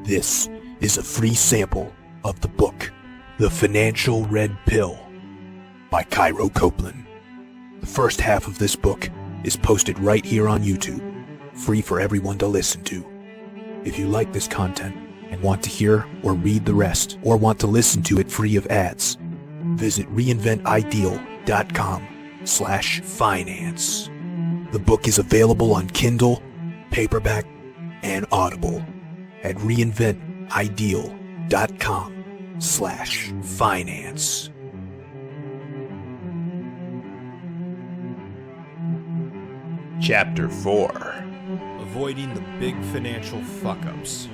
This is a free sample of the book, The Financial Red Pill, by Cairo Copeland. The first half of this book is posted right here on YouTube, free for everyone to listen to. If you like this content and want to hear or read the rest, or want to listen to it free of ads, visit reinventideal.com/finance. The book is available on Kindle, paperback, and Audible at reinventideal.com/finance. Chapter 4. Avoiding the Big Financial Fuck-Ups.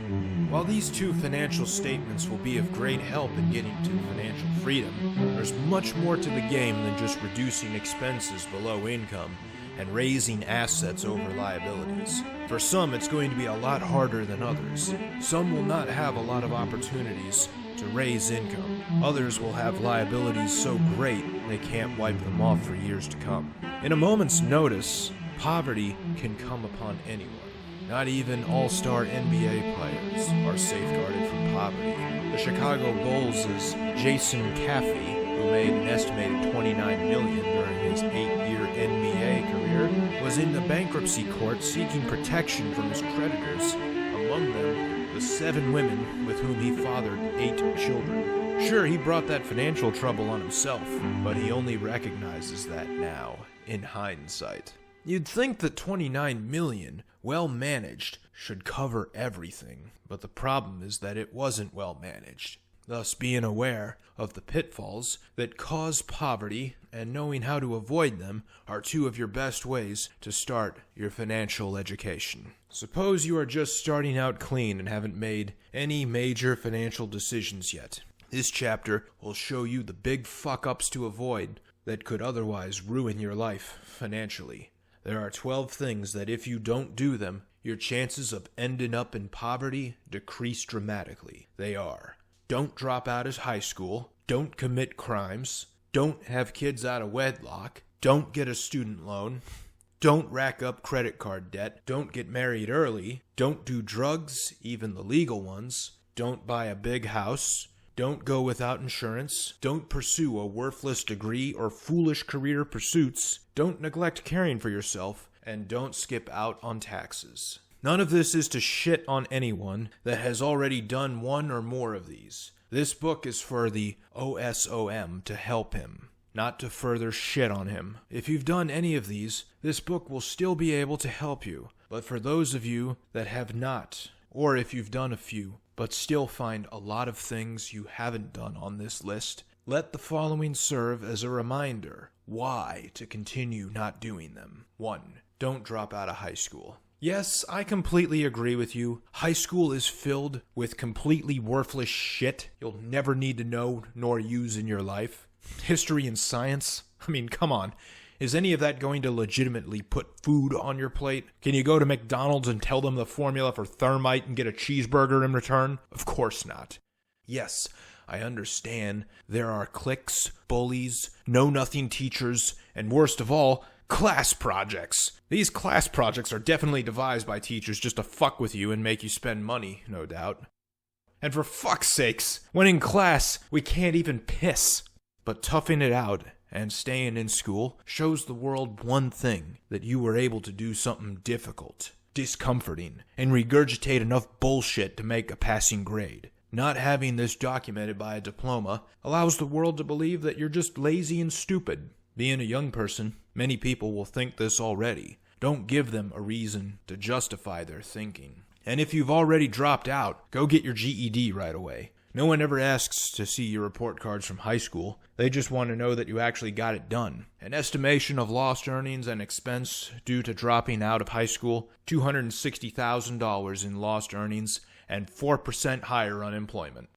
While these two financial statements will be of great help in getting to financial freedom, there's much more to the game than just reducing expenses below income and raising assets over liabilities. For some, it's going to be a lot harder than others. Some will not have a lot of opportunities to raise income. Others will have liabilities so great they can't wipe them off for years to come. In a moment's notice, poverty can come upon anyone. Not even all-star NBA players are safeguarded from poverty. The Chicago Bulls' Jason Caffey, who made an estimated $29 million during his 8-year NBA career, was in the bankruptcy court seeking protection from his creditors, among them the 7 women with whom he fathered 8 children. Sure, he brought that financial trouble on himself, but he only recognizes that now, in hindsight. You'd think that $29 million, well managed, should cover everything, but the problem is that it wasn't well managed. Thus, being aware of the pitfalls that cause poverty and knowing how to avoid them are 2 of your best ways to start your financial education. Suppose you are just starting out clean and haven't made any major financial decisions yet. This chapter will show you the big fuck-ups to avoid that could otherwise ruin your life financially. There are 12 things that if you don't do them, your chances of ending up in poverty decrease dramatically. They are: don't drop out of high school, don't commit crimes, don't have kids out of wedlock, don't get a student loan, don't rack up credit card debt, don't get married early, don't do drugs, even the legal ones, don't buy a big house, don't go without insurance, don't pursue a worthless degree or foolish career pursuits, don't neglect caring for yourself, and don't skip out on taxes. None of this is to shit on anyone that has already done one or more of these. This book is for the OSOM to help him, not to further shit on him. If you've done any of these, this book will still be able to help you. But for those of you that have not, or if you've done a few, but still find a lot of things you haven't done on this list, let the following serve as a reminder why to continue not doing them. 1. Don't drop out of high school. Yes, I completely agree with you. High school is filled with completely worthless shit you'll never need to know nor use in your life. History and science? I mean, come on. Is any of that going to legitimately put food on your plate? Can you go to McDonald's and tell them the formula for thermite and get a cheeseburger in return? Of course not. Yes, I understand there are cliques, bullies, know-nothing teachers, and worst of all, class projects. These class projects are definitely devised by teachers just to fuck with you and make you spend money, no doubt. And for fuck's sakes, when in class, we can't even piss. But toughing it out and staying in school shows the world one thing: that you were able to do something difficult, discomforting, and regurgitate enough bullshit to make a passing grade. Not having this documented by a diploma allows the world to believe that you're just lazy and stupid. Being a young person, many people will think this already. Don't give them a reason to justify their thinking. And if you've already dropped out, go get your GED right away. No one ever asks to see your report cards from high school. They just want to know that you actually got it done. An estimation of lost earnings and expense due to dropping out of high school: $260,000 in lost earnings and 4% higher unemployment.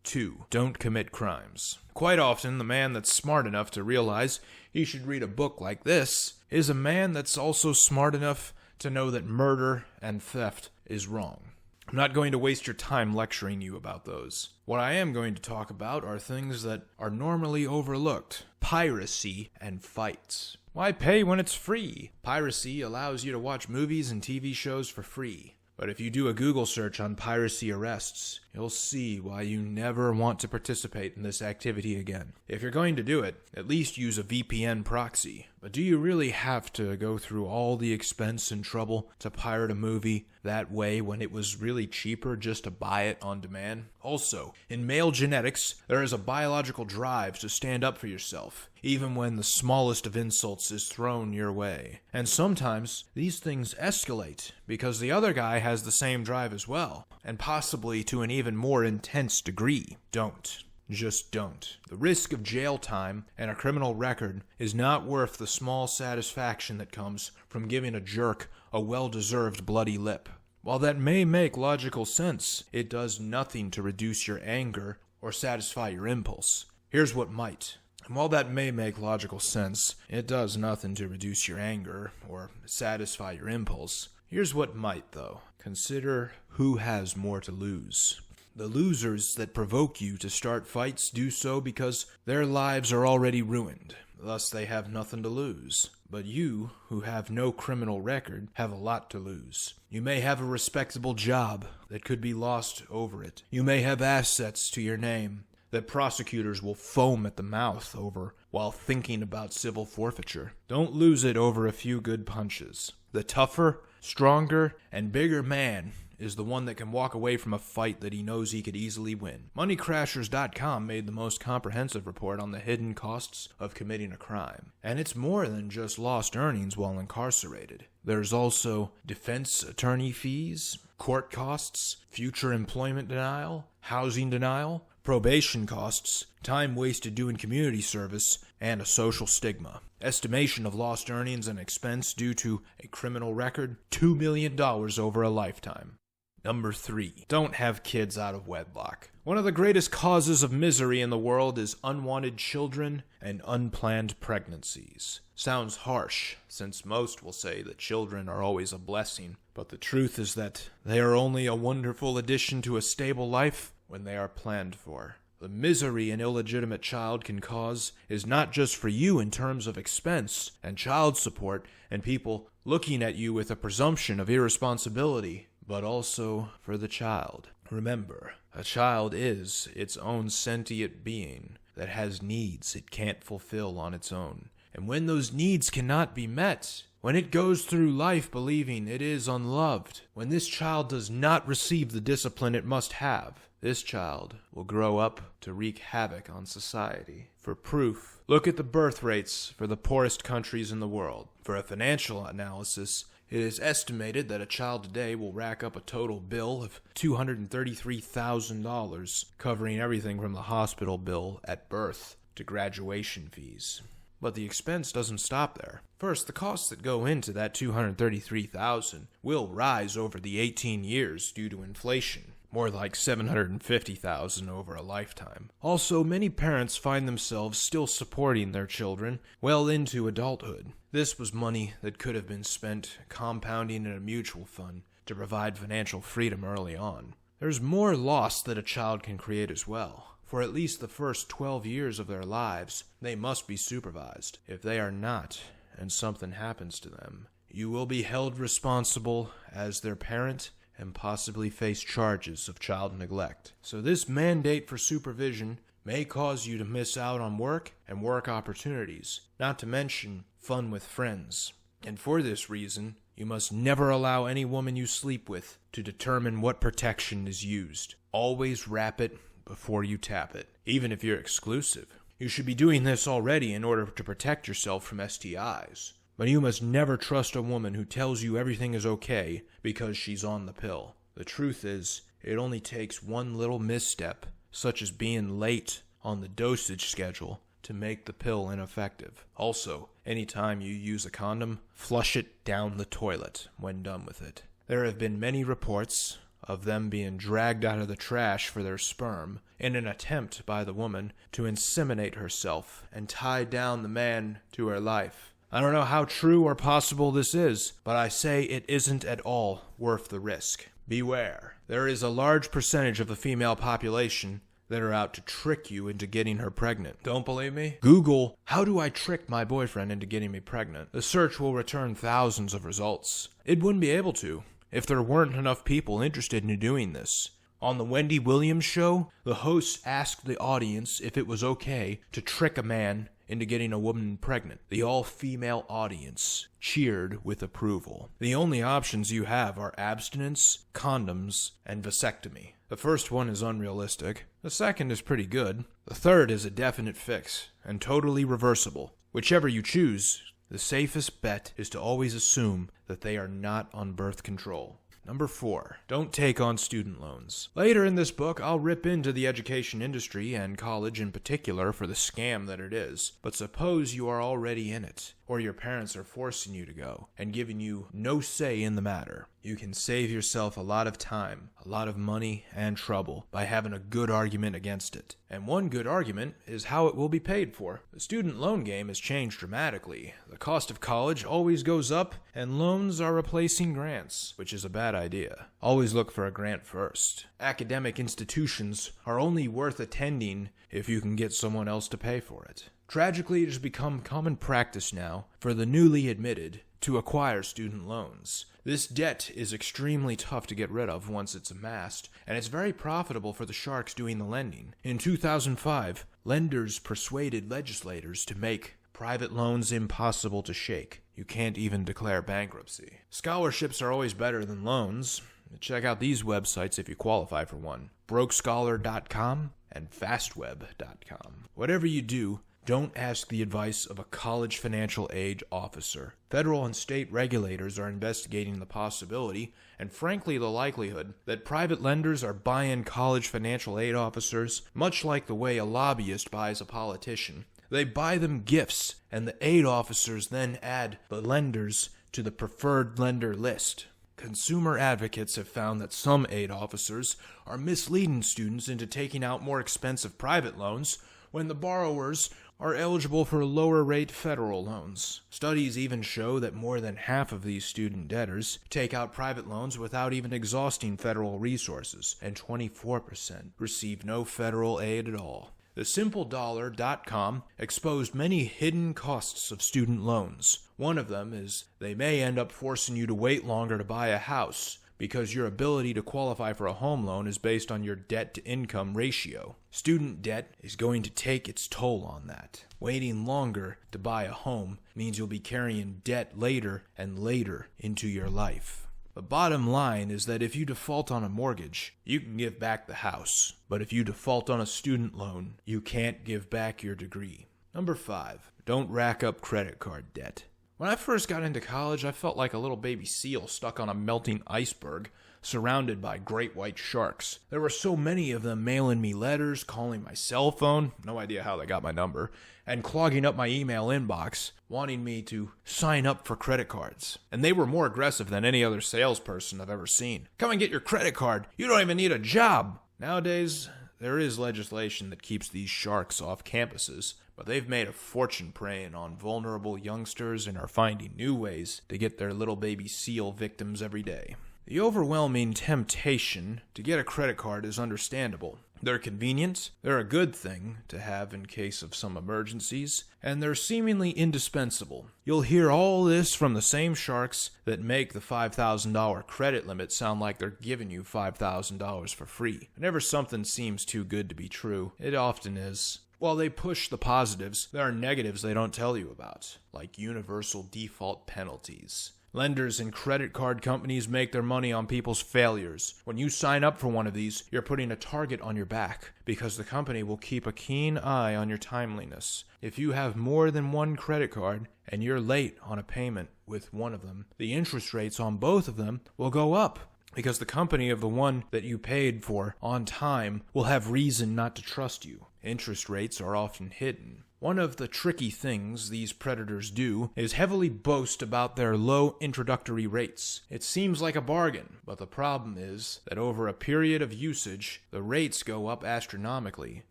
2. Don't commit crimes. Quite often, the man that's smart enough to realize he should read a book like this is a man that's also smart enough to know that murder and theft is wrong. I'm not going to waste your time lecturing you about those. What I am going to talk about are things that are normally overlooked: piracy and fights. Why pay when it's free? Piracy allows you to watch movies and TV shows for free. But if you do a Google search on piracy arrests, you'll see why you never want to participate in this activity again. If you're going to do it, at least use a VPN proxy. But do you really have to go through all the expense and trouble to pirate a movie that way when it was really cheaper just to buy it on demand? Also, in male genetics, there is a biological drive to stand up for yourself, even when the smallest of insults is thrown your way. And sometimes, these things escalate because the other guy has the same drive as well, and possibly to an even more intense degree. Don't. Just don't. The risk of jail time and a criminal record is not worth the small satisfaction that comes from giving a jerk a well-deserved bloody lip. While that may make logical sense, it does nothing to reduce your anger or satisfy your impulse. Here's what might. And while that may make logical sense, it does nothing to reduce your anger or satisfy your impulse. Here's what might, though. Consider who has more to lose. The losers that provoke you to start fights do so because their lives are already ruined. Thus, they have nothing to lose. But you, who have no criminal record, have a lot to lose. You may have a respectable job that could be lost over it. You may have assets to your name that prosecutors will foam at the mouth over while thinking about civil forfeiture. Don't lose it over a few good punches. The tougher, stronger, and bigger man is the one that can walk away from a fight that he knows he could easily win. Moneycrashers.com made the most comprehensive report on the hidden costs of committing a crime. And it's more than just lost earnings while incarcerated. There's also defense attorney fees, court costs, future employment denial, housing denial, probation costs, time wasted doing community service, and a social stigma. Estimation of lost earnings and expense due to a criminal record, $2 million over a lifetime. Number 3. Don't have kids out of wedlock. One of the greatest causes of misery in the world is unwanted children and unplanned pregnancies. Sounds harsh, since most will say that children are always a blessing, but the truth is that they are only a wonderful addition to a stable life when they are planned for. The misery an illegitimate child can cause is not just for you in terms of expense and child support and people looking at you with a presumption of irresponsibility, but also for the child. Remember, a child is its own sentient being that has needs it can't fulfill on its own. And when those needs cannot be met, when it goes through life believing it is unloved, when this child does not receive the discipline it must have, this child will grow up to wreak havoc on society. For proof, look at the birth rates for the poorest countries in the world. For a financial analysis, it is estimated that a child today will rack up a total bill of $233,000, covering everything from the hospital bill at birth to graduation fees. But the expense doesn't stop there. First, the costs that go into that $233,000 will rise over the 18 years due to inflation. More like $750,000 over a lifetime. Also, many parents find themselves still supporting their children well into adulthood. This was money that could have been spent compounding in a mutual fund to provide financial freedom early on. There's more loss that a child can create as well. For at least the first 12 years of their lives, they must be supervised. If they are not, and something happens to them, you will be held responsible as their parent and possibly face charges of child neglect. So this mandate for supervision may cause you to miss out on work and work opportunities, not to mention fun with friends. And for this reason, you must never allow any woman you sleep with to determine what protection is used. Always wrap it before you tap it, even if you're exclusive. You should be doing this already in order to protect yourself from STIs. But you must never trust a woman who tells you everything is okay because she's on the pill. The truth is, it only takes one little misstep, such as being late on the dosage schedule, to make the pill ineffective. Also, anytime you use a condom, flush it down the toilet when done with it. There have been many reports of them being dragged out of the trash for their sperm in an attempt by the woman to inseminate herself and tie down the man to her life. I don't know how true or possible this is, but I say it isn't at all worth the risk. Beware. There is a large percentage of the female population that are out to trick you into getting her pregnant. Don't believe me? Google, "How do I trick my boyfriend into getting me pregnant?" The search will return thousands of results. It wouldn't be able to, if there weren't enough people interested in doing this. On the Wendy Williams show, the hosts asked the audience if it was okay to trick a man into getting a woman pregnant. The all-female audience cheered with approval. The only options you have are abstinence, condoms, and vasectomy. The first one is unrealistic. The second is pretty good. The third is a definite fix and totally reversible. Whichever you choose, the safest bet is to always assume that they are not on birth control. Number 4, don't take on student loans. Later in this book, I'll rip into the education industry and college in particular for the scam that it is. But suppose you are already in it, or your parents are forcing you to go and giving you no say in the matter. You can save yourself a lot of time, a lot of money, and trouble by having a good argument against it. And one good argument is how it will be paid for. The student loan game has changed dramatically. The cost of college always goes up, and loans are replacing grants, which is a bad idea. Always look for a grant first. Academic institutions are only worth attending if you can get someone else to pay for it. Tragically, it has become common practice now for the newly admitted to acquire student loans. This debt is extremely tough to get rid of once it's amassed, and it's very profitable for the sharks doing the lending. In 2005, lenders persuaded legislators to make private loans impossible to shake. You can't even declare bankruptcy. Scholarships are always better than loans. Check out these websites if you qualify for one: brokescholar.com and fastweb.com. Whatever you do, don't ask the advice of a college financial aid officer. Federal and state regulators are investigating the possibility, and frankly the likelihood, that private lenders are buying college financial aid officers, much like the way a lobbyist buys a politician. They buy them gifts, and the aid officers then add the lenders to the preferred lender list. Consumer advocates have found that some aid officers are misleading students into taking out more expensive private loans when the borrowers are eligible for lower rate federal loans. Studies even show that more than half of these student debtors take out private loans without even exhausting federal resources, and 24% receive no federal aid at all. TheSimpleDollar.com exposed many hidden costs of student loans. One of them is they may end up forcing you to wait longer to buy a house, because your ability to qualify for a home loan is based on your debt-to-income ratio. Student debt is going to take its toll on that. Waiting longer to buy a home means you'll be carrying debt later and later into your life. The bottom line is that if you default on a mortgage, you can give back the house. But if you default on a student loan, you can't give back your degree. Number 5, don't rack up credit card debt. When I first got into college, I felt like a little baby seal stuck on a melting iceberg, surrounded by great white sharks. There were so many of them mailing me letters, calling my cell phone, no idea how they got my number, and clogging up my email inbox, wanting me to sign up for credit cards. And they were more aggressive than any other salesperson I've ever seen. Come and get your credit card. You don't even need a job. Nowadays, there is legislation that keeps these sharks off campuses, but they've made a fortune preying on vulnerable youngsters and are finding new ways to get their little baby seal victims every day. The overwhelming temptation to get a credit card is understandable. They're convenient, they're a good thing to have in case of some emergencies, and they're seemingly indispensable. You'll hear all this from the same sharks that make the $5,000 credit limit sound like they're giving you $5,000 for free. Whenever something seems too good to be true, it often is. While they push the positives, there are negatives they don't tell you about, like universal default penalties. Lenders and credit card companies make their money on people's failures. When you sign up for one of these, you're putting a target on your back, because the company will keep a keen eye on your timeliness. If you have more than one credit card, and you're late on a payment with one of them, the interest rates on both of them will go up, because the company of the one that you paid for on time will have reason not to trust you. Interest rates are often hidden. One of the tricky things these predators do is heavily boast about their low introductory rates. It seems like a bargain, but the problem is that over a period of usage, the rates go up astronomically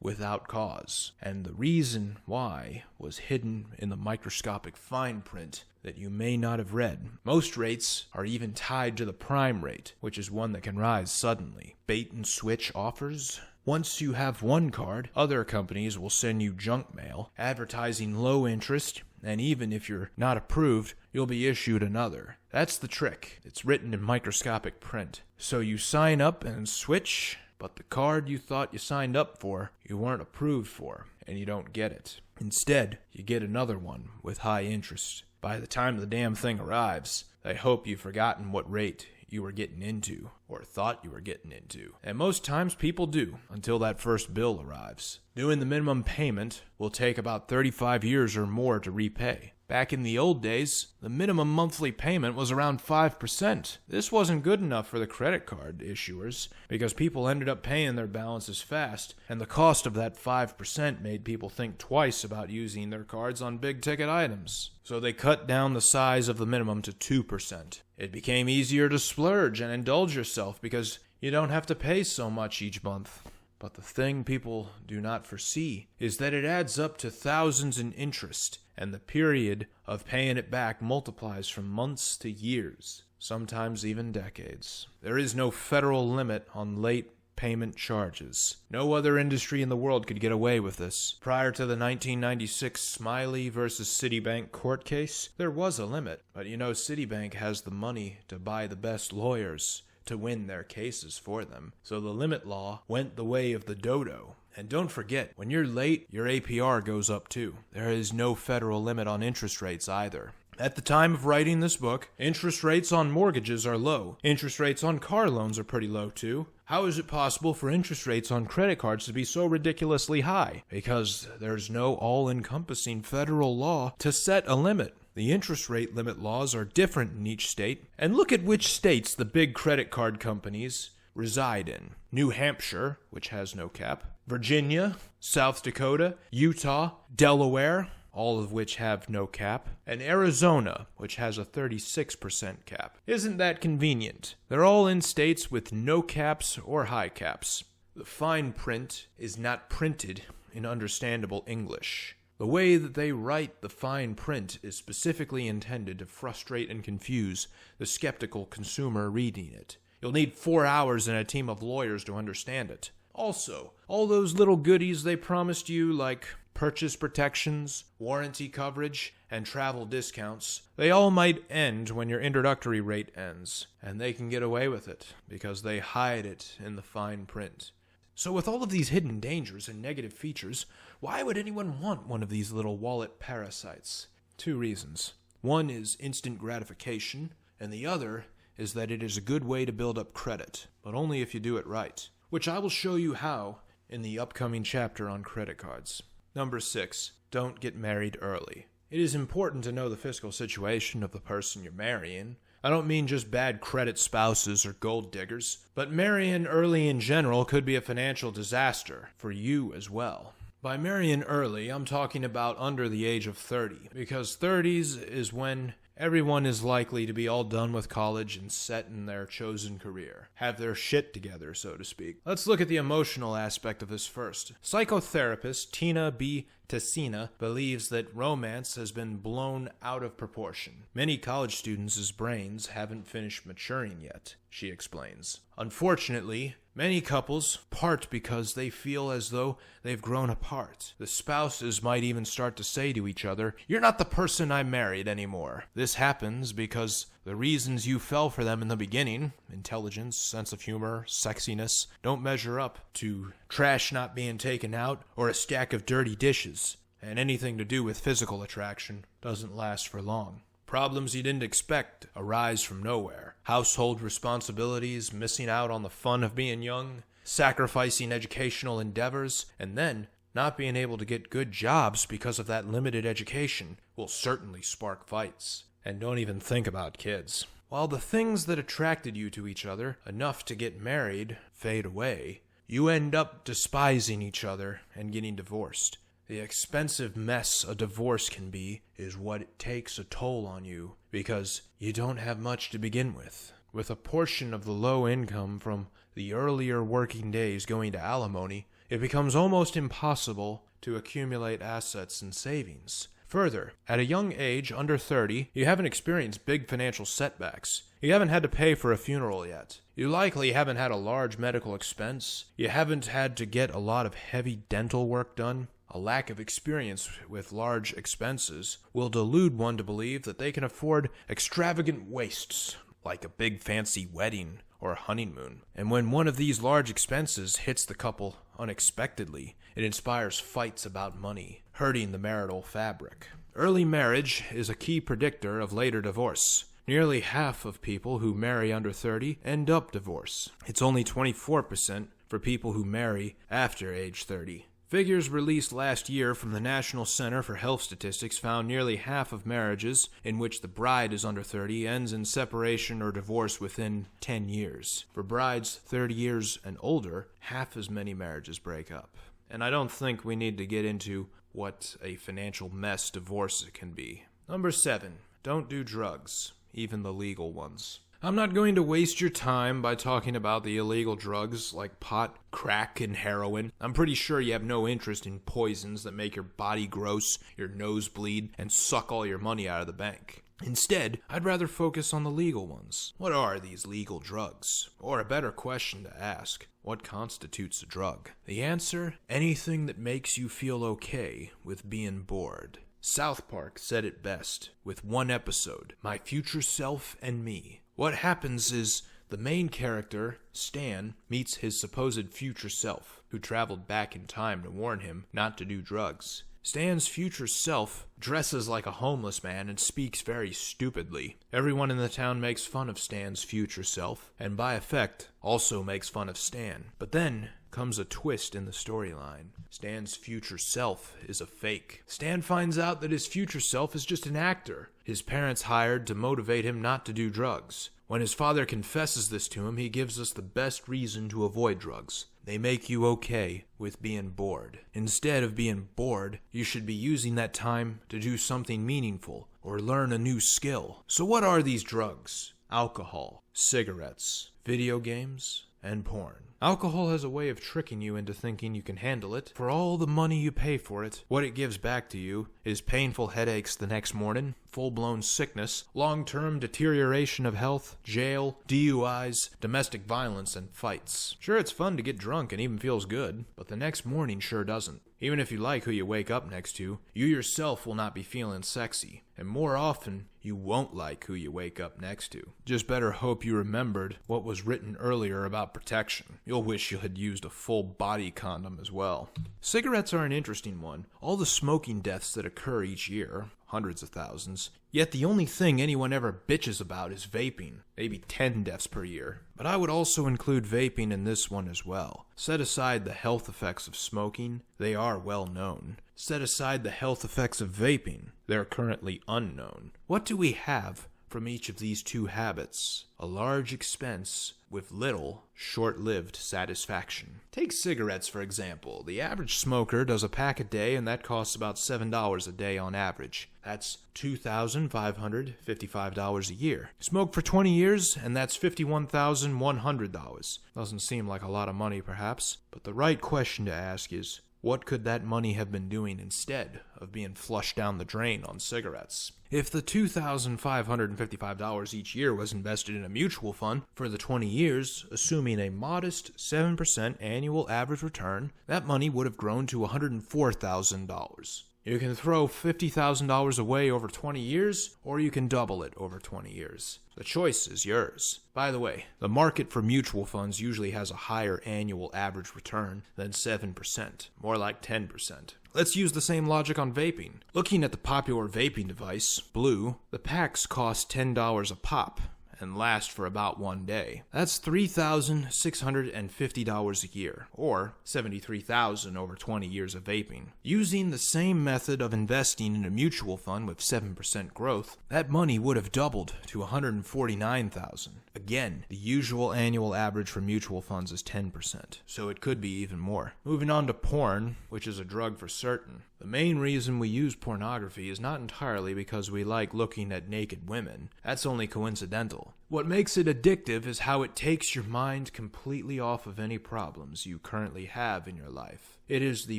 without cause. And the reason why was hidden in the microscopic fine print that you may not have read. Most rates are even tied to the prime rate, which is one that can rise suddenly. Bait and switch offers. Once you have one card, other companies will send you junk mail advertising low interest, and even if you're not approved, you'll be issued another. That's the trick. It's written in microscopic print. So you sign up and switch, but the card you thought you signed up for, you weren't approved for, and you don't get it. Instead, you get another one with high interest. By the time the damn thing arrives, they hope you've forgotten what rate you were getting into, or thought you were getting into. And most times people do, until that first bill arrives. Doing the minimum payment will take about 35 years or more to repay. Back in the old days, the minimum monthly payment was around 5%. This wasn't good enough for the credit card issuers, because people ended up paying their balances fast, and the cost of that 5% made people think twice about using their cards on big-ticket items. So they cut down the size of the minimum to 2%. It became easier to splurge and indulge yourself because you don't have to pay so much each month. But the thing people do not foresee is that it adds up to thousands in interest, and the period of paying it back multiplies from months to years, sometimes even decades. There is no federal limit on late payment charges. No other industry in the world could get away with this. Prior to the 1996 Smiley versus Citibank court case, there was a limit. But Citibank has the money to buy the best lawyers to win their cases for them. So the limit law went the way of the dodo. And don't forget, when you're late, your APR goes up too. There is no federal limit on interest rates either. At the time of writing this book, interest rates on mortgages are low. Interest rates on car loans are pretty low too. How is it possible for interest rates on credit cards to be so ridiculously high? Because there's no all-encompassing federal law to set a limit. The interest rate limit laws are different in each state, and look at which states the big credit card companies reside in. New Hampshire, which has no cap, Virginia, South Dakota, Utah, Delaware, all of which have no cap, and Arizona, which has a 36% cap. Isn't that convenient? They're all in states with no caps or high caps. The fine print is not printed in understandable English. The way that they write the fine print is specifically intended to frustrate and confuse the skeptical consumer reading it. You'll need 4 hours and a team of lawyers to understand it. Also, all those little goodies they promised you, like purchase protections, warranty coverage, and travel discounts, they all might end when your introductory rate ends, and they can get away with it because they hide it in the fine print. So with all of these hidden dangers and negative features, why would anyone want one of these little wallet parasites? 2 reasons. One is instant gratification, and the other is that it is a good way to build up credit, but only if you do it right, which I will show you how in the upcoming chapter on credit cards. Number 6, don't get married early. It is important to know the fiscal situation of the person you're marrying. I don't mean just bad credit spouses or gold diggers, but marrying early in general could be a financial disaster for you as well. By marrying early, I'm talking about under the age of 30, because 30s is when everyone is likely to be all done with college and set in their chosen career, have their shit together, so to speak. Let's look at the emotional aspect of this first. Psychotherapist Tina B. Tessina believes that romance has been blown out of proportion. Many college students' brains haven't finished maturing yet, she explains. Unfortunately, many couples part because they feel as though they've grown apart. The spouses might even start to say to each other, "You're not the person I married anymore." This happens because the reasons you fell for them in the beginning, intelligence, sense of humor, sexiness, don't measure up to trash not being taken out or a stack of dirty dishes. And anything to do with physical attraction doesn't last for long. Problems you didn't expect arise from nowhere. Household responsibilities, missing out on the fun of being young, sacrificing educational endeavors, and then not being able to get good jobs because of that limited education will certainly spark fights. And don't even think about kids. While the things that attracted you to each other enough to get married fade away, you end up despising each other and getting divorced. The expensive mess a divorce can be is what takes a toll on you because you don't have much to begin with. With a portion of the low income from the earlier working days going to alimony, it becomes almost impossible to accumulate assets and savings. Further, at a young age, under 30, you haven't experienced big financial setbacks. You haven't had to pay for a funeral yet. You likely haven't had a large medical expense. You haven't had to get a lot of heavy dental work done. A lack of experience with large expenses will delude one to believe that they can afford extravagant wastes, like a big fancy wedding or a honeymoon. And when one of these large expenses hits the couple unexpectedly, it inspires fights about money, hurting the marital fabric. Early marriage is a key predictor of later divorce. Nearly half of people who marry under 30 end up divorced. It's only 24% for people who marry after age 30. Figures released last year from the National Center for Health Statistics found nearly half of marriages in which the bride is under 30 ends in separation or divorce within 10 years. For brides 30 years and older, half as many marriages break up. And I don't think we need to get into what a financial mess divorce can be. Number 7, don't do drugs, even the legal ones. I'm not going to waste your time by talking about the illegal drugs like pot, crack, and heroin. I'm pretty sure you have no interest in poisons that make your body gross, your nose bleed, and suck all your money out of the bank. Instead, I'd rather focus on the legal ones. What are these legal drugs? Or a better question to ask, what constitutes a drug? The answer, anything that makes you feel okay with being bored. South Park said it best with one episode, My Future Self and Me. What happens is the main character, Stan, meets his supposed future self, who traveled back in time to warn him not to do drugs. Stan's future self dresses like a homeless man and speaks very stupidly. Everyone in the town makes fun of Stan's future self, and by effect, also makes fun of Stan. But then comes a twist in the storyline. Stan's future self is a fake. Stan finds out that his future self is just an actor his parents hired to motivate him not to do drugs. When his father confesses this to him, he gives us the best reason to avoid drugs. They make you okay with being bored. Instead of being bored, you should be using that time to do something meaningful or learn a new skill. So what are these drugs? Alcohol, cigarettes, video games, and porn. Alcohol has a way of tricking you into thinking you can handle it. For all the money you pay for it, what it gives back to you is painful headaches the next morning, full-blown sickness, long-term deterioration of health, jail, DUIs, domestic violence, and fights. Sure, it's fun to get drunk and even feels good, but the next morning sure doesn't. Even if you like who you wake up next to, you yourself will not be feeling sexy. And more often, you won't like who you wake up next to. Just better hope you remembered what was written earlier about protection. You'll wish you had used a full body condom as well. Cigarettes are an interesting one. All the smoking deaths that occur each year, hundreds of thousands. Yet the only thing anyone ever bitches about is vaping. Maybe 10 deaths per year. But I would also include vaping in this one as well. Set aside the health effects of smoking, they are well known. Set aside the health effects of vaping, they're currently unknown. What do we have from each of these two habits? A large expense with little, short-lived satisfaction. Take cigarettes, for example. The average smoker does a pack a day, and that costs about $7 a day on average. That's $2,555 a year. Smoke for 20 years, and that's $51,100. Doesn't seem like a lot of money, perhaps, but the right question to ask is, what could that money have been doing instead of being flushed down the drain on cigarettes? If the $2,555 each year was invested in a mutual fund for the 20 years, assuming a modest 7% annual average return, that money would have grown to $104,000. You can throw $50,000 away over 20 years, or you can double it over 20 years. The choice is yours. By the way, the market for mutual funds usually has a higher annual average return than 7%, more like 10%. Let's use the same logic on vaping. Looking at the popular vaping device, Blue, the packs cost $10 a pop and last for about 1 day. That's $3,650 a year, or $73,000 over 20 years of vaping. Using the same method of investing in a mutual fund with 7% growth, that money would have doubled to $149,000. Again, the usual annual average for mutual funds is 10%, so it could be even more. Moving on to porn, which is a drug for certain. The main reason we use pornography is not entirely because we like looking at naked women. That's only coincidental. What makes it addictive is how it takes your mind completely off of any problems you currently have in your life. It is the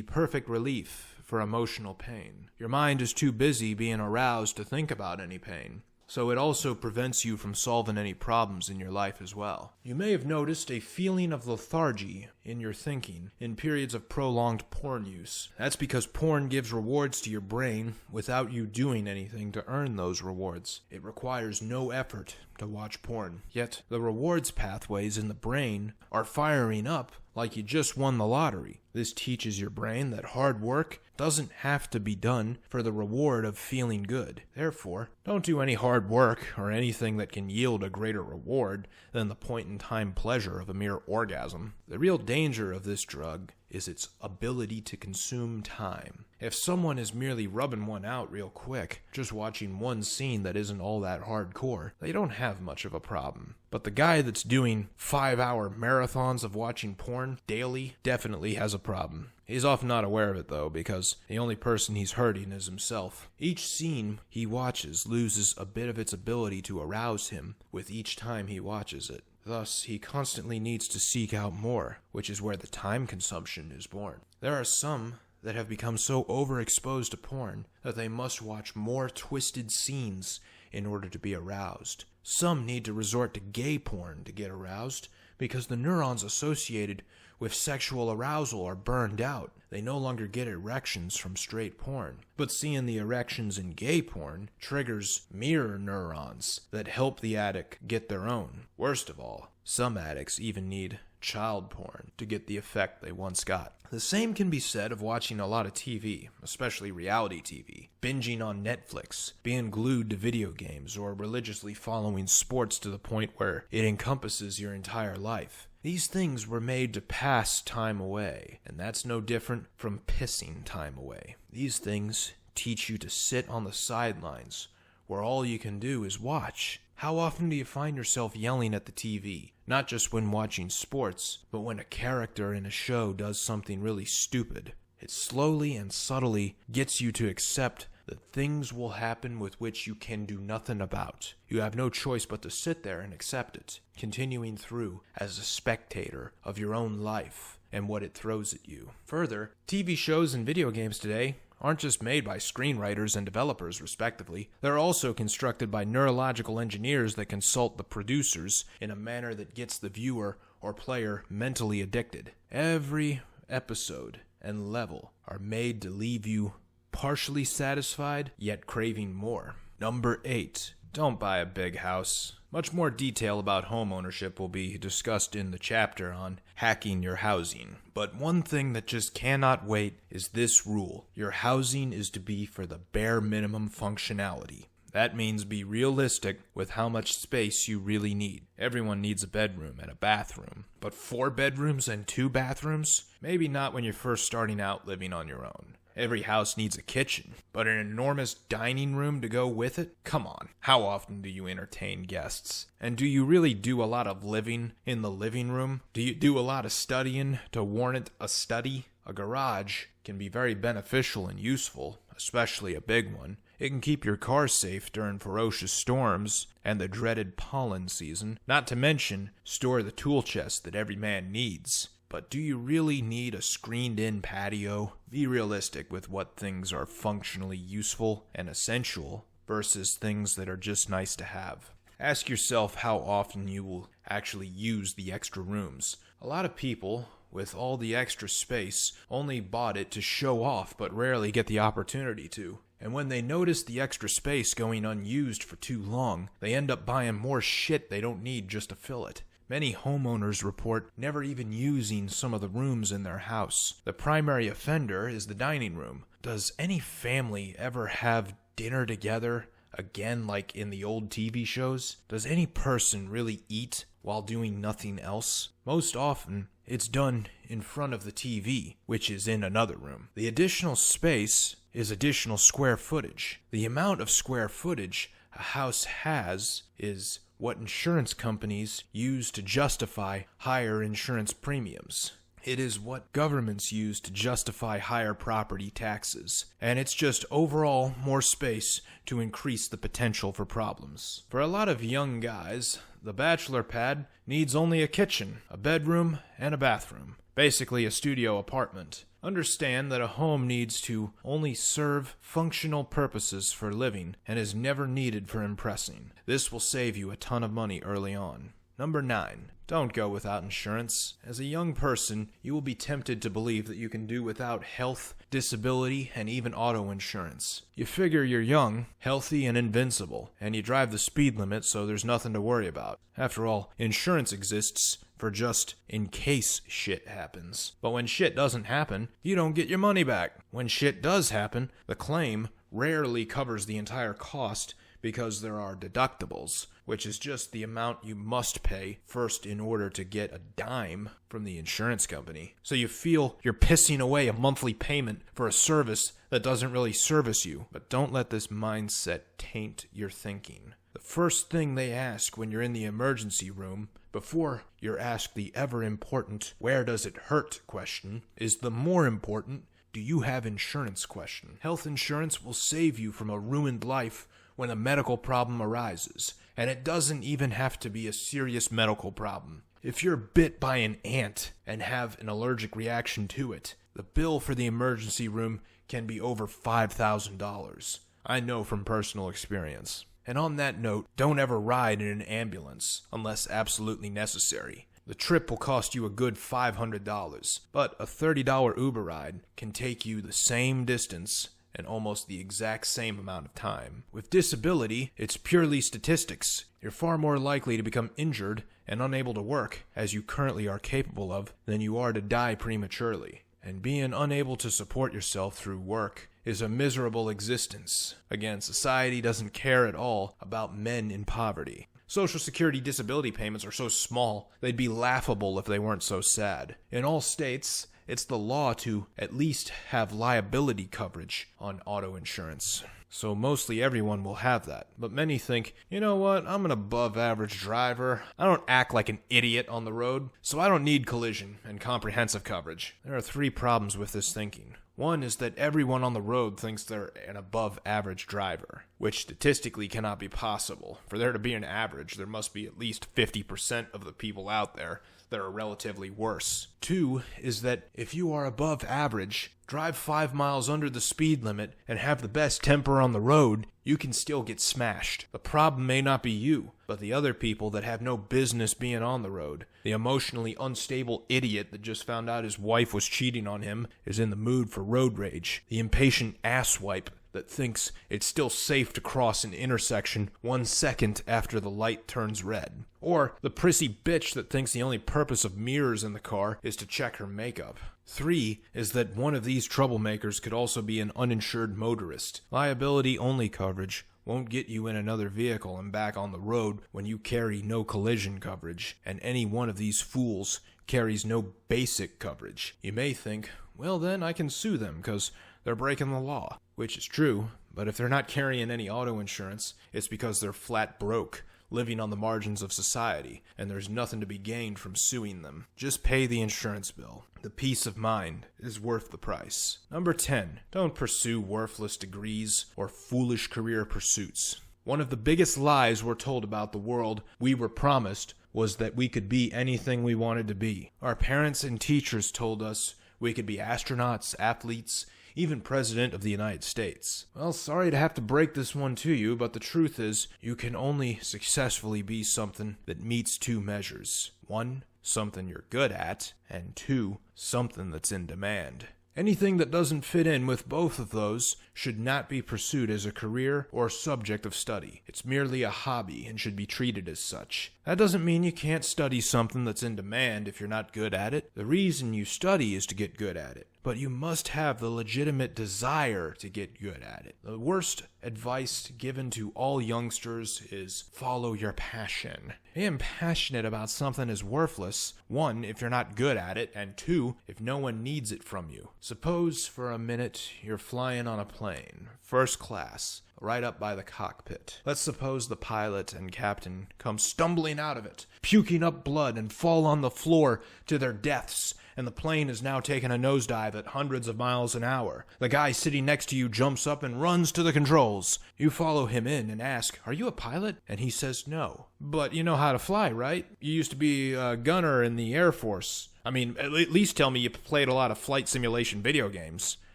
perfect relief for emotional pain. Your mind is too busy being aroused to think about any pain. So it also prevents you from solving any problems in your life as well. You may have noticed a feeling of lethargy in your thinking in periods of prolonged porn use. That's because porn gives rewards to your brain without you doing anything to earn those rewards. It requires no effort to watch porn. Yet the rewards pathways in the brain are firing up like you just won the lottery. This teaches your brain that hard work doesn't have to be done for the reward of feeling good. Therefore, don't do any hard work or anything that can yield a greater reward than the point-in-time pleasure of a mere orgasm. The real danger of this drug is its ability to consume time. If someone is merely rubbing one out real quick, just watching one scene that isn't all that hardcore, they don't have much of a problem. But the guy that's doing 5-hour marathons of watching porn daily definitely has a problem. He's often not aware of it though, because the only person he's hurting is himself. Each scene he watches loses a bit of its ability to arouse him with each time he watches it. Thus, he constantly needs to seek out more, which is where the time consumption is born. There are some that have become so overexposed to porn that they must watch more twisted scenes in order to be aroused. Some need to resort to gay porn to get aroused because the neurons associated with sexual arousal are burned out. They no longer get erections from straight porn. But seeing the erections in gay porn triggers mirror neurons that help the addict get their own. Worst of all, some addicts even need child porn to get the effect they once got. The same can be said of watching a lot of TV, especially reality TV, binging on Netflix, being glued to video games, or religiously following sports to the point where it encompasses your entire life. These things were made to pass time away, and that's no different from pissing time away. These things teach you to sit on the sidelines, where all you can do is watch. How often do you find yourself yelling at the TV? Not just when watching sports, but when a character in a show does something really stupid. It slowly and subtly gets you to accept that things will happen with which you can do nothing about. You have no choice but to sit there and accept it, continuing through as a spectator of your own life and what it throws at you. Further, TV shows and video games today aren't just made by screenwriters and developers, respectively. They're also constructed by neurological engineers that consult the producers in a manner that gets the viewer or player mentally addicted. Every episode and level are made to leave you partially satisfied, yet craving more. Number 8. Don't buy a big house. Much more detail about home ownership will be discussed in the chapter on hacking your housing. But one thing that just cannot wait is this rule. Your housing is to be for the bare minimum functionality. That means be realistic with how much space you really need. Everyone needs a bedroom and a bathroom. But 4 bedrooms and 2 bathrooms? Maybe not when you're first starting out living on your own. Every house needs a kitchen, but an enormous dining room to go with it? Come on, how often do you entertain guests? And do you really do a lot of living in the living room? Do you do a lot of studying to warrant a study? A garage can be very beneficial and useful, especially a big one. It can keep your car safe during ferocious storms and the dreaded pollen season, not to mention store the tool chest that every man needs. But do you really need a screened-in patio? Be realistic with what things are functionally useful and essential versus things that are just nice to have. Ask yourself how often you will actually use the extra rooms. A lot of people, with all the extra space, only bought it to show off but rarely get the opportunity to. And when they notice the extra space going unused for too long, they end up buying more shit they don't need just to fill it. Many homeowners report never even using some of the rooms in their house. The primary offender is the dining room. Does any family ever have dinner together again like in the old TV shows? Does any person really eat while doing nothing else? Most often, it's done in front of the TV, which is in another room. The additional space is additional square footage. The amount of square footage a house has is what insurance companies use to justify higher insurance premiums. It is what governments use to justify higher property taxes. And it's just overall more space to increase the potential for problems. For a lot of young guys, The bachelor pad needs only a kitchen, a bedroom, and a bathroom. Basically a studio apartment. Understand that a home needs to only serve functional purposes for living and is never needed for impressing. This will save you a ton of money early on. Number 9. Don't go without insurance. As a young person, you will be tempted to believe that you can do without health, disability, and even auto insurance. You figure you're young, healthy, and invincible, and you drive the speed limit so there's nothing to worry about. After all, insurance exists for just in case shit happens. But when shit doesn't happen, you don't get your money back. When shit does happen, the claim rarely covers the entire cost because there are deductibles, which is just the amount you must pay first in order to get a dime from the insurance company. So you feel you're pissing away a monthly payment for a service that doesn't really service you. But don't let this mindset taint your thinking. The first thing they ask when you're in the emergency room, before you're asked the ever-important "where does it hurt?" question, is the more important "do you have insurance?" question. Health insurance will save you from a ruined life when a medical problem arises, and it doesn't even have to be a serious medical problem. If you're bit by an ant and have an allergic reaction to it, the bill for the emergency room can be over $5,000. I know from personal experience. And on that note, don't ever ride in an ambulance unless absolutely necessary. The trip will cost you a good $500, but a $30 Uber ride can take you the same distance and almost the exact same amount of time. With disability, it's purely statistics. You're far more likely to become injured and unable to work, as you currently are capable of, than you are to die prematurely. And being unable to support yourself through work is a miserable existence. Again, society doesn't care at all about men in poverty. Social Security disability payments are so small, they'd be laughable if they weren't so sad. In all states, it's the law to at least have liability coverage on auto insurance. So mostly everyone will have that. But many think, you know what, I'm an above average driver. I don't act like an idiot on the road, so I don't need collision and comprehensive coverage. There are 3 problems with this thinking. One is that everyone on the road thinks they're an above average driver, which statistically cannot be possible. For there to be an average, there must be at least 50% of the people out there that are relatively worse. 2 is that if you are above average, drive 5 miles under the speed limit, and have the best temper on the road, you can still get smashed. The problem may not be you, but the other people that have no business being on the road. The emotionally unstable idiot that just found out his wife was cheating on him is in the mood for road rage. The impatient asswipe that thinks it's still safe to cross an intersection 1 second after the light turns red. Or the prissy bitch that thinks the only purpose of mirrors in the car is to check her makeup. 3 is that one of these troublemakers could also be an uninsured motorist. Liability-only coverage won't get you in another vehicle and back on the road when you carry no collision coverage, and any one of these fools carries no basic coverage. You may think, well then I can sue them because they're breaking the law, which is true, but if they're not carrying any auto insurance, it's because they're flat broke, living on the margins of society, and there's nothing to be gained from suing them. Just pay the insurance bill. The peace of mind is worth the price. Number 10, don't pursue worthless degrees or foolish career pursuits. One of the biggest lies we're told about the world we were promised was that we could be anything we wanted to be. Our parents and teachers told us we could be astronauts, athletes, even President of the United States. Well, sorry to have to break this one to you, but the truth is, you can only successfully be something that meets 2 measures. 1, something you're good at, and 2, something that's in demand. Anything that doesn't fit in with both of those should not be pursued as a career or subject of study. It's merely a hobby and should be treated as such. That doesn't mean you can't study something that's in demand if you're not good at it. The reason you study is to get good at it, but you must have the legitimate desire to get good at it. The worst advice given to all youngsters is follow your passion. Being passionate about something is worthless, 1, if you're not good at it, and 2, if no one needs it from you. Suppose for a minute you're flying on a plane, first class, right up by the cockpit. Let's suppose the pilot and captain come stumbling out of it, puking up blood and fall on the floor to their deaths and the plane is now taking a nosedive at hundreds of miles an hour. The guy sitting next to you jumps up and runs to the controls. You follow him in and ask, "Are you a pilot?" And he says no. "But you know how to fly, right? You used to be a gunner in the Air Force. I mean, at least tell me you played a lot of flight simulation video games."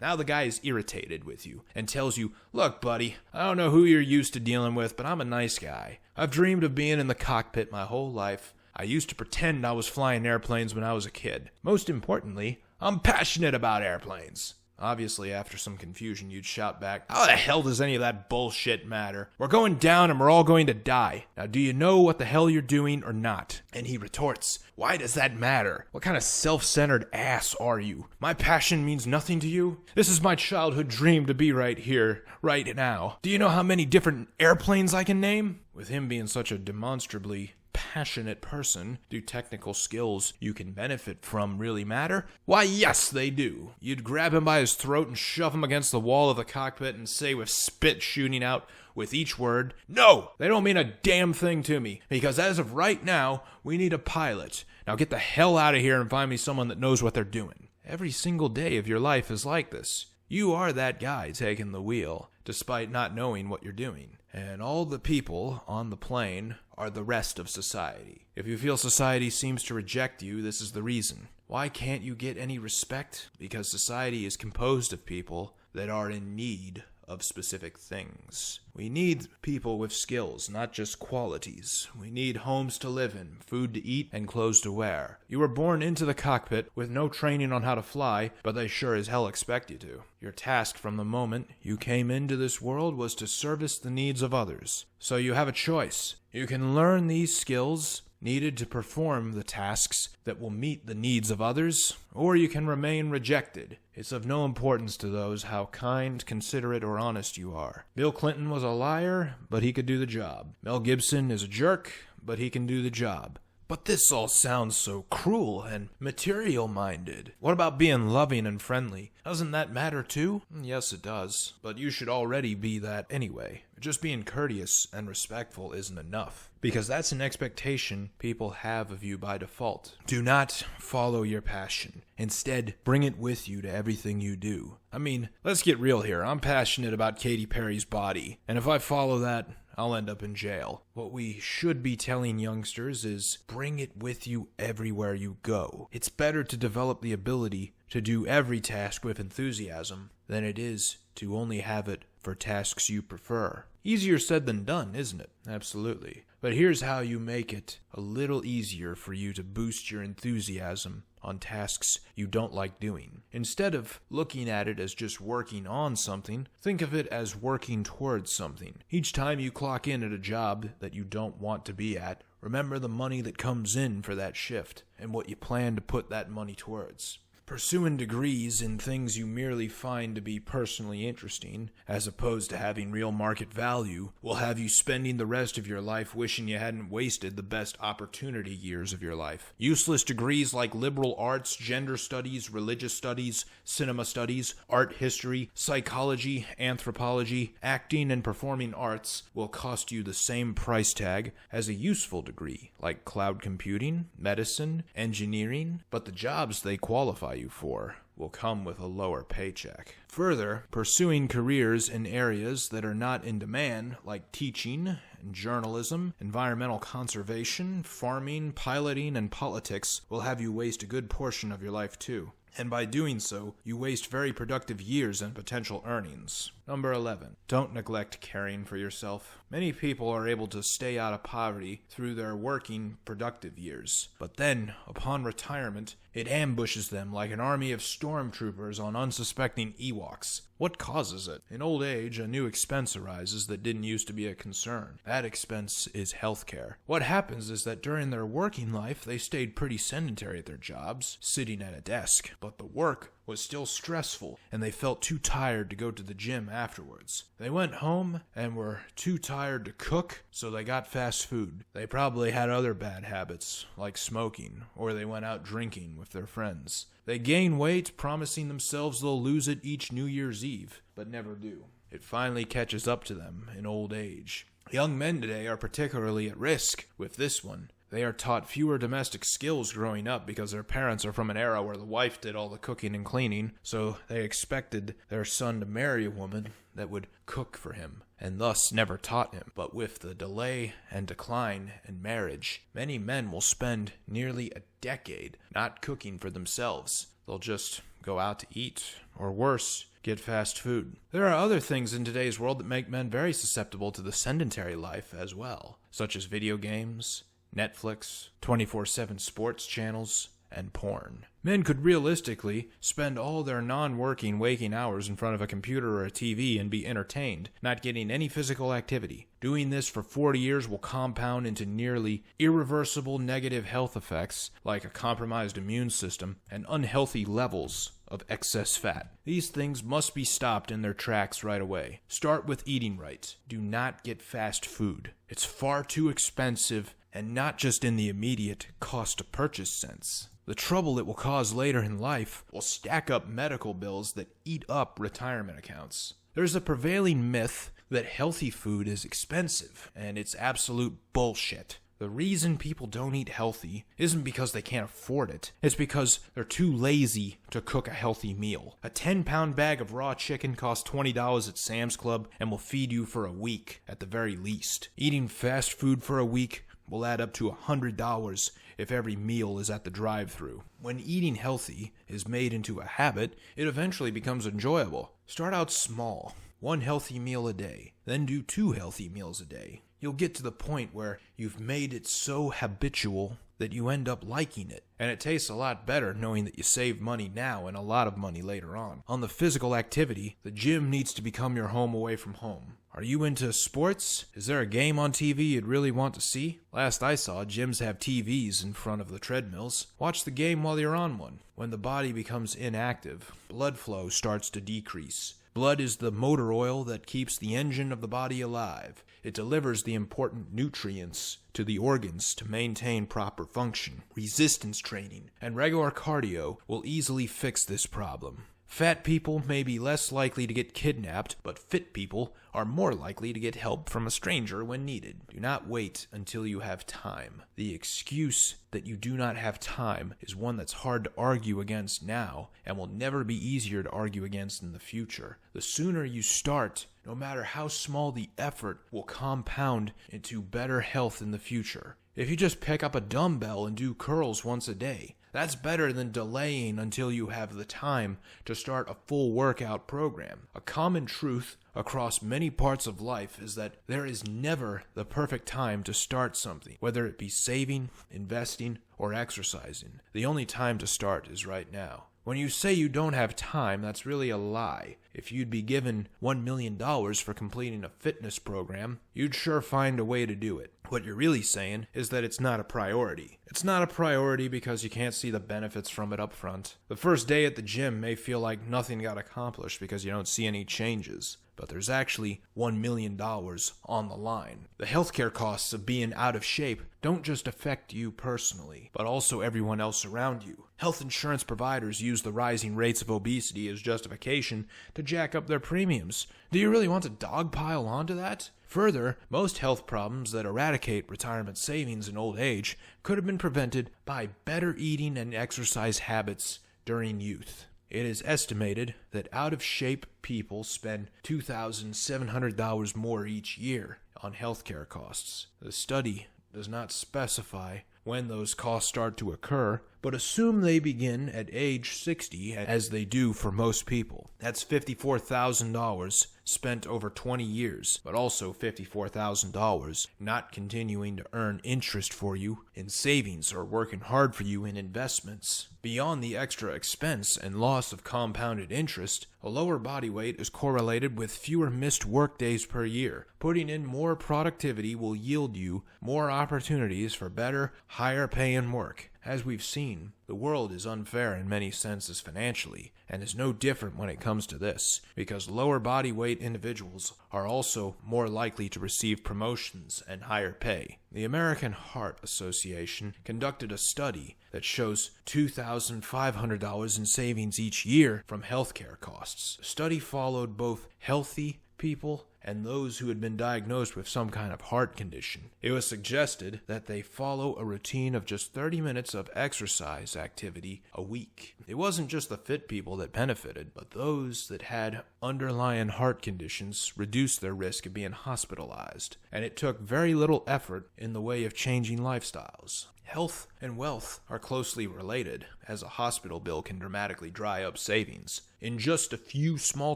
Now the guy is irritated with you and tells you, "Look, buddy, I don't know who you're used to dealing with, but I'm a nice guy. I've dreamed of being in the cockpit my whole life. I used to pretend I was flying airplanes when I was a kid. Most importantly, I'm passionate about airplanes." Obviously, after some confusion, you'd shout back, "How the hell does any of that bullshit matter? We're going down and we're all going to die. Now, do you know what the hell you're doing or not?" And he retorts, "Why does that matter? What kind of self-centered ass are you? My passion means nothing to you? This is my childhood dream to be right here, right now. Do you know how many different airplanes I can name?" With him being such a demonstrably passionate person, do technical skills you can benefit from really matter? Why, yes, they do. You'd grab him by his throat and shove him against the wall of the cockpit and say with spit shooting out with each word, "No, they don't mean a damn thing to me, because as of right now, we need a pilot. Now get the hell out of here and find me someone that knows what they're doing." Every single day of your life is like this. You are that guy taking the wheel, despite not knowing what you're doing. And all the people on the plane are the rest of society. If you feel society seems to reject you, this is the reason. Why can't you get any respect? Because society is composed of people that are in need of specific things. We need people with skills, not just qualities. We need homes to live in, food to eat, and clothes to wear. You were born into the cockpit with no training on how to fly, but they sure as hell expect you to. Your task from the moment you came into this world was to service the needs of others. So you have a choice. You can learn these skills needed to perform the tasks that will meet the needs of others, or you can remain rejected. It's of no importance to those how kind, considerate, or honest you are. Bill Clinton was a liar, but he could do the job. Mel Gibson is a jerk, but he can do the job. But this all sounds so cruel and material-minded. What about being loving and friendly? Doesn't that matter too? Yes, it does. But you should already be that anyway. Just being courteous and respectful isn't enough, because that's an expectation people have of you by default. Do not follow your passion. Instead, bring it with you to everything you do. I mean, let's get real here. I'm passionate about Katy Perry's body, and if I follow that, I'll end up in jail. What we should be telling youngsters is bring it with you everywhere you go. It's better to develop the ability to do every task with enthusiasm than it is to only have it for tasks you prefer. Easier said than done, isn't it? Absolutely. But here's how you make it a little easier for you to boost your enthusiasm on tasks you don't like doing. Instead of looking at it as just working on something, think of it as working towards something. Each time you clock in at a job that you don't want to be at, remember the money that comes in for that shift and what you plan to put that money towards. Pursuing degrees in things you merely find to be personally interesting, as opposed to having real market value, will have you spending the rest of your life wishing you hadn't wasted the best opportunity years of your life. Useless degrees like liberal arts, gender studies, religious studies, cinema studies, art history, psychology, anthropology, acting, and performing arts will cost you the same price tag as a useful degree like cloud computing, medicine, engineering, but the jobs they qualify you for will come with a lower paycheck. Further, pursuing careers in areas that are not in demand, like teaching, journalism, environmental conservation, farming, piloting, and politics, will have you waste a good portion of your life too. And by doing so, you waste very productive years and potential earnings. Number 11. Don't neglect caring for yourself. Many people are able to stay out of poverty through their working, productive years. But then, upon retirement, it ambushes them like an army of stormtroopers on unsuspecting Ewoks. What causes it? In old age, a new expense arises that didn't used to be a concern. That expense is healthcare. What happens is that during their working life, they stayed pretty sedentary at their jobs, sitting at a desk. But the work was still stressful, and they felt too tired to go to the gym afterwards. They went home and were too tired to cook, so they got fast food. They probably had other bad habits, like smoking, or they went out drinking with their friends. They gain weight, promising themselves they'll lose it each New Year's Eve, but never do. It finally catches up to them in old age. Young men today are particularly at risk with this one. They are taught fewer domestic skills growing up because their parents are from an era where the wife did all the cooking and cleaning, so they expected their son to marry a woman that would cook for him, and thus never taught him. But with the delay and decline in marriage, many men will spend nearly a decade not cooking for themselves. They'll just go out to eat, or worse, get fast food. There are other things in today's world that make men very susceptible to the sedentary life as well, such as video games, Netflix, 24/7 sports channels, and porn. Men could realistically spend all their non-working waking hours in front of a computer or a TV and be entertained, not getting any physical activity. Doing this for 40 years will compound into nearly irreversible negative health effects like a compromised immune system and unhealthy levels of excess fat. These things must be stopped in their tracks right away. Start with eating right. Do not get fast food. It's far too expensive, and not just in the immediate cost-to-purchase sense. The trouble it will cause later in life will stack up medical bills that eat up retirement accounts. There's a prevailing myth that healthy food is expensive, and it's absolute bullshit. The reason people don't eat healthy isn't because they can't afford it. It's because they're too lazy to cook a healthy meal. A 10-pound bag of raw chicken costs $20 at Sam's Club and will feed you for a week at the very least. Eating fast food for a week will add up to $100 if every meal is at the drive-thru. When eating healthy is made into a habit, it eventually becomes enjoyable. Start out small, 1 healthy meal a day, then do 2 healthy meals a day. You'll get to the point where you've made it so habitual that you end up liking it. And it tastes a lot better knowing that you save money now and a lot of money later on. On the physical activity, the gym needs to become your home away from home. Are you into sports? Is there a game on TV you'd really want to see? Last I saw, gyms have TVs in front of the treadmills. Watch the game while you're on one. When the body becomes inactive, blood flow starts to decrease. Blood is the motor oil that keeps the engine of the body alive. It delivers the important nutrients to the organs to maintain proper function. Resistance training and regular cardio will easily fix this problem. Fat people may be less likely to get kidnapped, but fit people are more likely to get help from a stranger when needed. Do not wait until you have time. The excuse that you do not have time is one that's hard to argue against now and will never be easier to argue against in the future. The sooner you start, no matter how small the effort, will compound into better health in the future. If you just pick up a dumbbell and do curls once a day, that's better than delaying until you have the time to start a full workout program. A common truth across many parts of life is that there is never the perfect time to start something, whether it be saving, investing, or exercising. The only time to start is right now. When you say you don't have time, that's really a lie. If you'd be given $1 million for completing a fitness program, you'd sure find a way to do it. What you're really saying is that it's not a priority. It's not a priority because you can't see the benefits from it up front. The first day at the gym may feel like nothing got accomplished because you don't see any changes. But there's actually $1 million on the line. The healthcare costs of being out of shape don't just affect you personally, but also everyone else around you. Health insurance providers use the rising rates of obesity as justification to jack up their premiums. Do you really want to dogpile onto that? Further, most health problems that eradicate retirement savings in old age could have been prevented by better eating and exercise habits during youth. It is estimated that out-of-shape people spend $2,700 more each year on healthcare costs. The study does not specify when those costs start to occur, but assume they begin at age 60, as they do for most people. That's $54,000 spent over 20 years, but also $54,000 not continuing to earn interest for you in savings or working hard for you in investments. Beyond the extra expense and loss of compounded interest, a lower body weight is correlated with fewer missed work days per year. Putting in more productivity will yield you more opportunities for better, higher paying work. As we've seen, the world is unfair in many senses financially, and is no different when it comes to this, because lower body weight individuals are also more likely to receive promotions and higher pay. The American Heart Association conducted a study that shows $2,500 in savings each year from healthcare costs. The study followed both healthy people and those who had been diagnosed with some kind of heart condition. It was suggested that they follow a routine of just 30 minutes of exercise activity a week. It wasn't just the fit people that benefited, but those that had underlying heart conditions reduced their risk of being hospitalized, and it took very little effort in the way of changing lifestyles. Health and wealth are closely related, as a hospital bill can dramatically dry up savings. In just a few small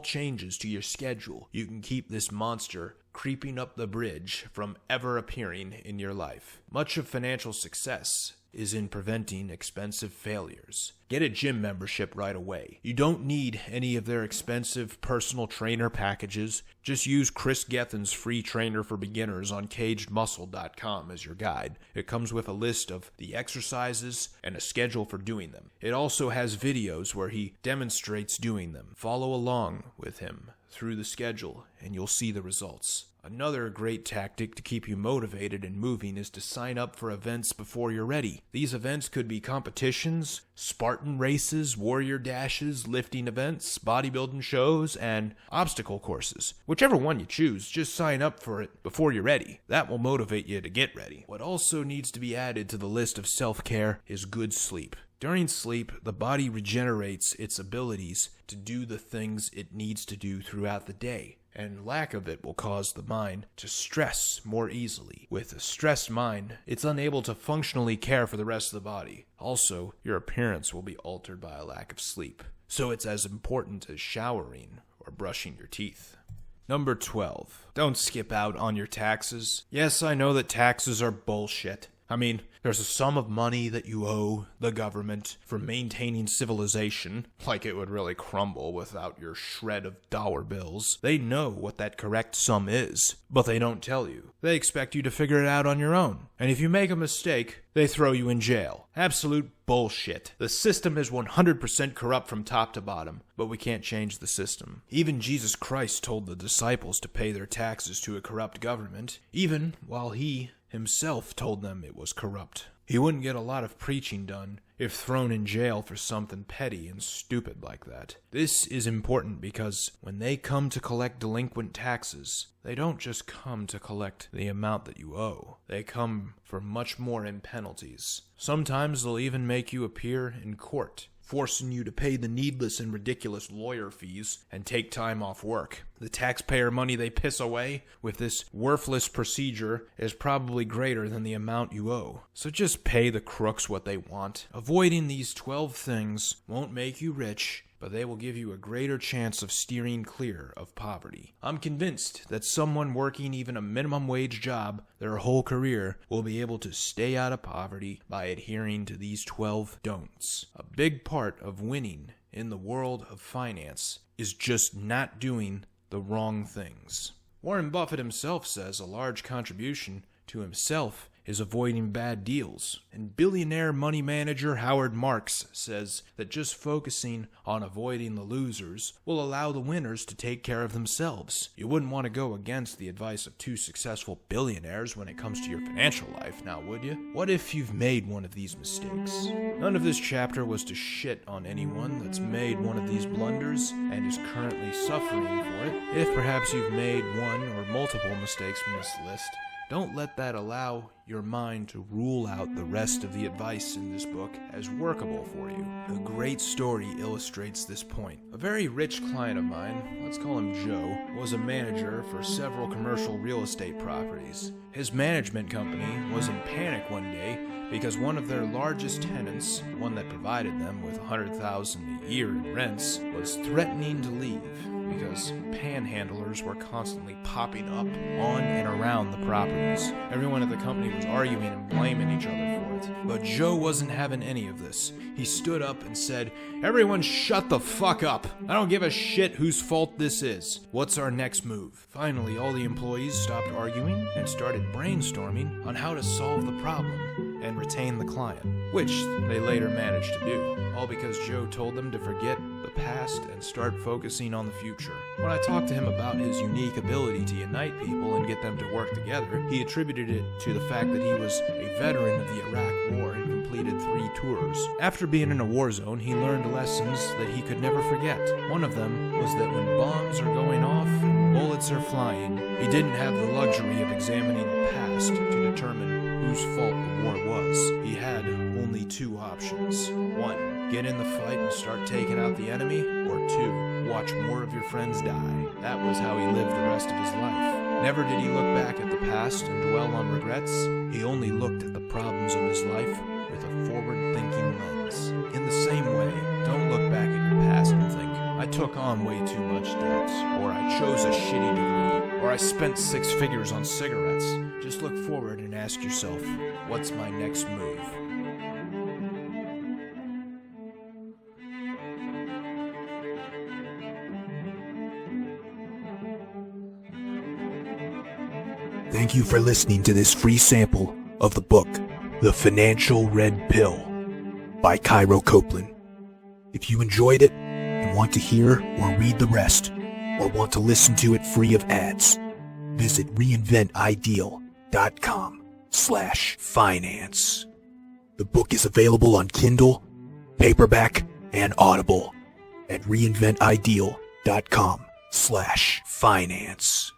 changes to your schedule, you can keep this monster creeping up the bridge from ever appearing in your life. Much of financial success is in preventing expensive failures. Get a gym membership right away. You don't need any of their expensive personal trainer packages. Just use Chris Gethin's free trainer for beginners on cagedmuscle.com as your guide. It comes with a list of the exercises and a schedule for doing them. It also has videos where he demonstrates doing them. Follow along with him through the schedule and you'll see the results. Another great tactic to keep you motivated and moving is to sign up for events before you're ready. These events could be competitions, Spartan races, warrior dashes, lifting events, bodybuilding shows, and obstacle courses. Whichever one you choose, just sign up for it before you're ready. That will motivate you to get ready. What also needs to be added to the list of self-care is good sleep. During sleep, the body regenerates its abilities to do the things it needs to do throughout the day, and lack of it will cause the mind to stress more easily. With a stressed mind, it's unable to functionally care for the rest of the body. Also, your appearance will be altered by a lack of sleep, so it's as important as showering or brushing your teeth. Number 12. Don't skip out on your taxes. Yes, I know that taxes are bullshit. I mean, there's a sum of money that you owe the government for maintaining civilization, like it would really crumble without your shred of dollar bills. They know what that correct sum is, but they don't tell you. They expect you to figure it out on your own. And if you make a mistake, they throw you in jail. Absolute bullshit. The system is 100% corrupt from top to bottom, but we can't change the system. Even Jesus Christ told the disciples to pay their taxes to a corrupt government, even while he himself told them it was corrupt. He wouldn't get a lot of preaching done if thrown in jail for something petty and stupid like that. This is important because when they come to collect delinquent taxes, they don't just come to collect the amount that you owe. They come for much more in penalties. Sometimes they'll even make you appear in court, forcing you to pay the needless and ridiculous lawyer fees and take time off work. The taxpayer money they piss away with this worthless procedure is probably greater than the amount you owe. So just pay the crooks what they want. Avoiding these 12 things won't make you rich, but they will give you a greater chance of steering clear of poverty. I'm convinced that someone working even a minimum wage job their whole career will be able to stay out of poverty by adhering to these 12 don'ts. A big part of winning in the world of finance is just not doing the wrong things. Warren Buffett himself says a large contribution to himself is avoiding bad deals. And billionaire money manager Howard Marks says that just focusing on avoiding the losers will allow the winners to take care of themselves. You wouldn't want to go against the advice of two successful billionaires when it comes to your financial life, now would you? What if you've made one of these mistakes? None of this chapter was to shit on anyone that's made one of these blunders and is currently suffering for it. If perhaps you've made one or multiple mistakes from this list, don't let that allow your mind to rule out the rest of the advice in this book as workable for you. A great story illustrates this point. A very rich client of mine, let's call him Joe, was a manager for several commercial real estate properties. His management company was in panic one day because one of their largest tenants, one that provided them with $100,000 a year in rents, was threatening to leave because panhandlers were constantly popping up on and around the properties. Everyone at the company was arguing and blaming each other for it. But Joe wasn't having any of this. He stood up and said, "Everyone shut the fuck up. I don't give a shit whose fault this is. What's our next move?" Finally, all the employees stopped arguing and started brainstorming on how to solve the problem and retain the client, which they later managed to do, all because Joe told them to forget the past and start focusing on the future. When I talked to him about his unique ability to unite people and get them to work together, he attributed it to the fact that he was a veteran of the Iraq War and completed 3 tours. After being in a war zone, he learned lessons that he could never forget. One of them was that when bombs are going off and bullets are flying, he didn't have the luxury of examining the past to determine whose fault the war was. He had only 2 options. 1, get in the fight and start taking out the enemy, or 2, watch more of your friends die. That was how he lived the rest of his life. Never did he look back at the past and dwell on regrets. He only looked at the problems of his life with a forward-thinking lens. In the same way, don't look back at your past and think, I took on way too much debt, or I chose a shitty degree, or I spent 6 figures on cigarettes. Just look forward and ask yourself, what's my next move? Thank you for listening to this free sample of the book, The Financial Red Pill by Cairo Copeland. If you enjoyed it and want to hear or read the rest, or want to listen to it free of ads, visit reinventideal.com/finance. The book is available on Kindle, paperback, and Audible at reinventideal.com/finance.